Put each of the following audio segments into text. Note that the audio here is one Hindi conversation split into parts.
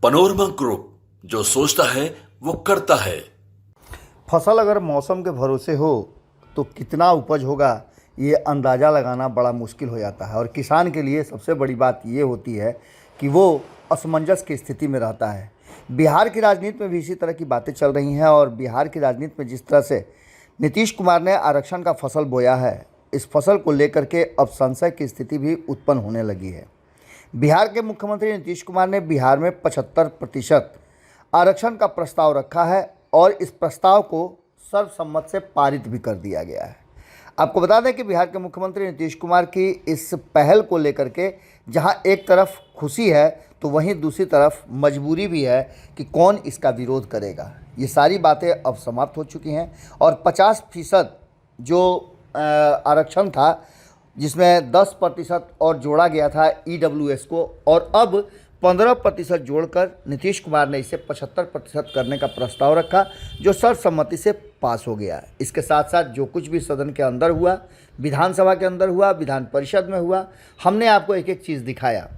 पनोरमा ग्रुप, जो सोचता है वो करता है। फसल अगर मौसम के भरोसे हो तो कितना उपज होगा ये अंदाज़ा लगाना बड़ा मुश्किल हो जाता है। और किसान के लिए सबसे बड़ी बात ये होती है कि वो असमंजस की स्थिति में रहता है। बिहार की राजनीति में भी इसी तरह की बातें चल रही हैं और बिहार की राजनीति में जिस तरह से नीतीश कुमार ने आरक्षण का फसल बोया है, इस फसल को लेकर के अब संशय की स्थिति भी उत्पन्न होने लगी है। बिहार के मुख्यमंत्री नीतीश कुमार ने बिहार में 75% आरक्षण का प्रस्ताव रखा है और इस प्रस्ताव को सर्वसम्मत से पारित भी कर दिया गया है। आपको बता दें कि बिहार के मुख्यमंत्री नीतीश कुमार की इस पहल को लेकर के जहां एक तरफ खुशी है तो वहीं दूसरी तरफ मजबूरी भी है कि कौन इसका विरोध करेगा। ये सारी बातें अब समाप्त हो चुकी हैं और 50% जो आरक्षण था, जिसमें 10% और जोड़ा गया था EWS को, और अब 15% जोड़कर नीतीश कुमार ने इसे 75% करने का प्रस्ताव रखा, जो सर्वसम्मति से पास हो गया। इसके साथ साथ जो कुछ भी सदन के अंदर हुआ, विधानसभा के अंदर हुआ, विधान परिषद में हुआ, हमने आपको एक एक चीज़ दिखाया।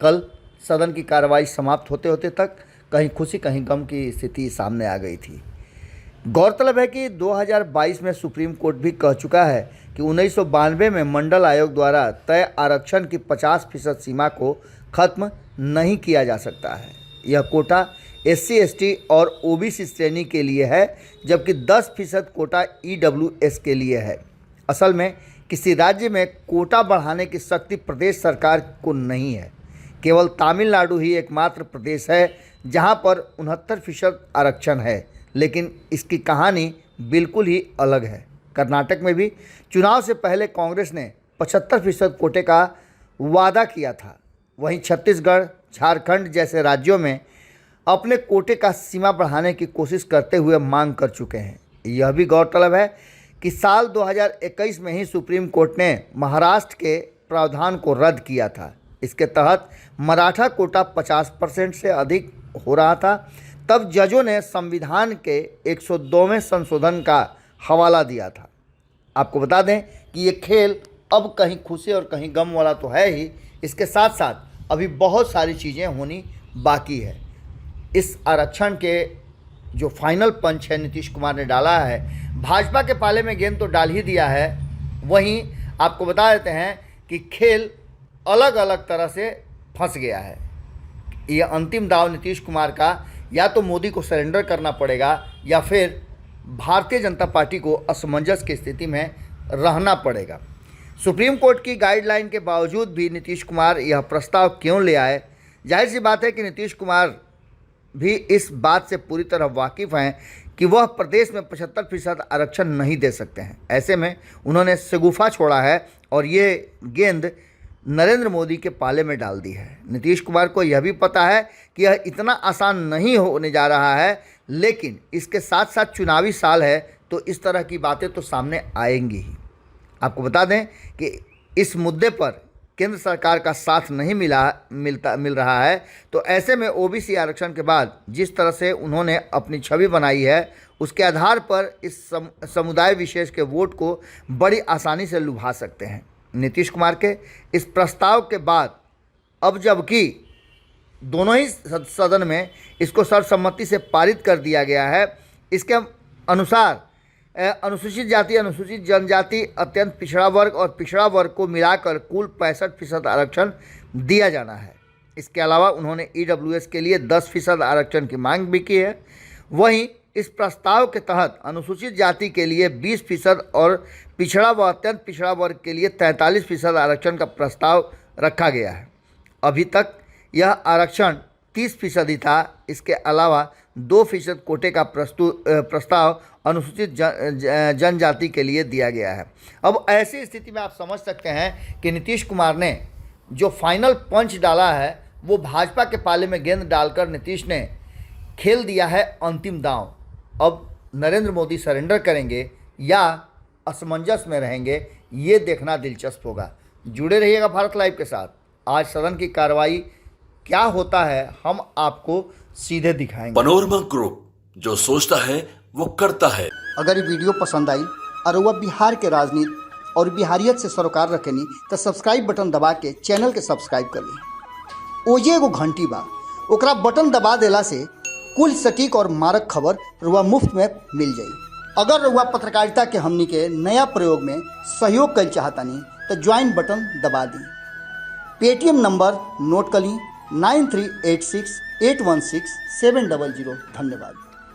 कल सदन की कार्रवाई समाप्त होते होते तक कहीं खुशी कहीं गम की स्थिति सामने आ गई थी। गौरतलब है कि 2022 में सुप्रीम कोर्ट भी कह चुका है कि 1992 में मंडल आयोग द्वारा तय आरक्षण की 50% सीमा को खत्म नहीं किया जा सकता है। यह कोटा SC ST और OBC श्रेणी के लिए है, जबकि 10% कोटा EWS के लिए है। असल में किसी राज्य में कोटा बढ़ाने की शक्ति प्रदेश सरकार को नहीं है। केवल तमिलनाडु ही एकमात्र प्रदेश है जहां पर 69% आरक्षण है, लेकिन इसकी कहानी बिल्कुल ही अलग है। कर्नाटक में भी चुनाव से पहले कांग्रेस ने 75% कोटे का वादा किया था। वहीं छत्तीसगढ़, झारखंड जैसे राज्यों में अपने कोटे का सीमा बढ़ाने की कोशिश करते हुए मांग कर चुके हैं। यह भी गौरतलब है कि साल 2021 में ही सुप्रीम कोर्ट ने महाराष्ट्र के प्रावधान को रद्द किया था। इसके तहत मराठा कोटा 50% से अधिक हो रहा था। तब जजों ने संविधान के 102वें संशोधन का हवाला दिया था। आपको बता दें कि ये खेल अब कहीं खुशी और कहीं गम वाला तो है ही, इसके साथ साथ अभी बहुत सारी चीज़ें होनी बाकी है। इस आरक्षण के जो फाइनल पंच है नीतीश कुमार ने डाला है, भाजपा के पाले में गेंद तो डाल ही दिया है। वहीं आपको बता देते हैं कि खेल अलग अलग तरह से फंस गया है। ये अंतिम दाव नीतीश कुमार का या तो मोदी को सरेंडर करना पड़ेगा या फिर भारतीय जनता पार्टी को असमंजस की स्थिति में रहना पड़ेगा। सुप्रीम कोर्ट की गाइडलाइन के बावजूद भी नीतीश कुमार यह प्रस्ताव क्यों ले आए? जाहिर सी बात है कि नीतीश कुमार भी इस बात से पूरी तरह वाकिफ़ हैं कि वह प्रदेश में 75% आरक्षण नहीं दे सकते हैं। ऐसे में उन्होंने शगुफा छोड़ा है और ये गेंद नरेंद्र मोदी के पाले में डाल दी है। नीतीश कुमार को यह भी पता है कि यह इतना आसान नहीं होने जा रहा है, लेकिन इसके साथ साथ चुनावी साल है तो इस तरह की बातें तो सामने आएंगी ही। आपको बता दें कि इस मुद्दे पर केंद्र सरकार का साथ नहीं मिल रहा है, तो ऐसे में OBC आरक्षण के बाद जिस तरह से उन्होंने अपनी छवि बनाई है, उसके आधार पर इस समुदाय विशेष के वोट को बड़ी आसानी से लुभा सकते हैं। नीतीश कुमार के इस प्रस्ताव के बाद अब जबकि दोनों ही सदन में इसको सर्वसम्मति से पारित कर दिया गया है, इसके अनुसार अनुसूचित जाति, अनुसूचित जनजाति, अत्यंत पिछड़ा वर्ग और पिछड़ा वर्ग को मिलाकर कुल 65% आरक्षण दिया जाना है। इसके अलावा उन्होंने EWS के लिए 10% आरक्षण की मांग भी की है। वहीं इस प्रस्ताव के तहत अनुसूचित जाति के लिए 20% और पिछड़ा व अत्यंत पिछड़ा वर्ग के लिए 43% आरक्षण का प्रस्ताव रखा गया है। अभी तक यह आरक्षण 30% ही था। इसके अलावा 2% कोटे का प्रस्ताव अनुसूचित जनजाति के लिए दिया गया है। अब ऐसी स्थिति में आप समझ सकते हैं कि नीतीश कुमार ने जो फाइनल पंच डाला है वो भाजपा के पाले में गेंद डालकर नीतीश ने खेल दिया है अंतिम दांव। अब नरेंद्र मोदी सरेंडर करेंगे या असमंजस में रहेंगे, ये देखना दिलचस्प होगा। जुड़े रहिएगा भारत लाइव के साथ। आज सदन की कार्रवाई क्या होता है हम आपको सीधे दिखाएंगे। पनोरमा ग्रुप, जो सोचता है वो करता है। अगर ये वीडियो पसंद आई और वह बिहार के राजनीति और बिहारियत से सरोकार रखेनी तो सब्सक्राइब बटन दबा के चैनल के सब्सक्राइब कर ली। ओजे एगो घंटी बा, ओकरा बटन दबा देला से कुल सटीक और मारक खबर रुआ मुफ्त में मिल जाई। अगर रुआ पत्रकारिता के हमनी के नया प्रयोग में सहयोग कर चाहतानी तो ज्वाइन बटन दबा दी। पेटीएम नंबर नोट कर ली 9386816700। धन्यवाद।